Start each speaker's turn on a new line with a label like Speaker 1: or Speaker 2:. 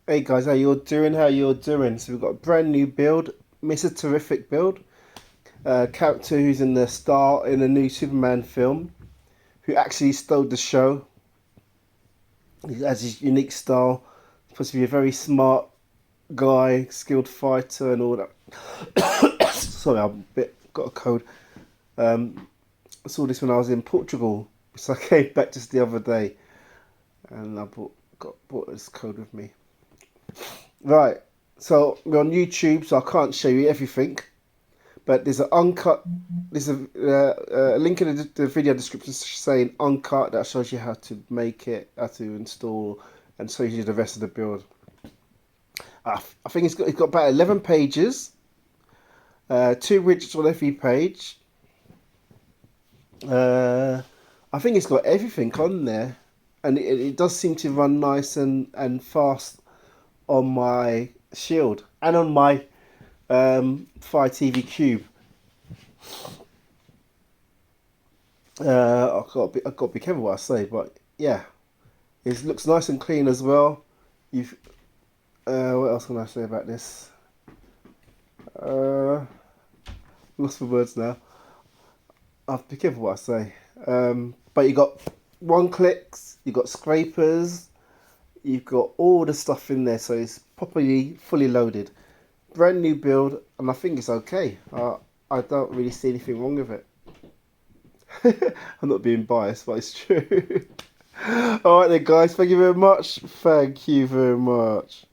Speaker 1: Hey guys, how you all doing? How you all doing? So we've got a brand new build, Mr. Terrific build. Character who's in the star in a new Superman film, who actually stole the show. He has his unique style. Supposed to be a very smart guy, skilled fighter, and all that. Sorry, I'm a bit got a cold. I saw this when I was in Portugal, so I came back just the other day, and I brought this code with me. Right, so we're on YouTube, so I can't show you everything, but there's an uncut. There's a link in the video description saying uncut that shows you how to make it, how to install, and shows you the rest of the build. I think it's got about 11 pages, 2 widgets on every page. I think it's got everything on there, and it does seem to run nice and fast on my Shield and on my Fire TV Cube. I've got to be careful what I say, but yeah, it looks nice and clean as well. What else can I say about this? Lost for words now. I have to be careful what I say. But you got one clicks, you got scrapers, you've got all the stuff in there, so it's properly fully loaded. Brand new build, and I think it's okay. I don't really see anything wrong with it. I'm not being biased, but it's true. Alright then guys, thank you very much. Thank you very much.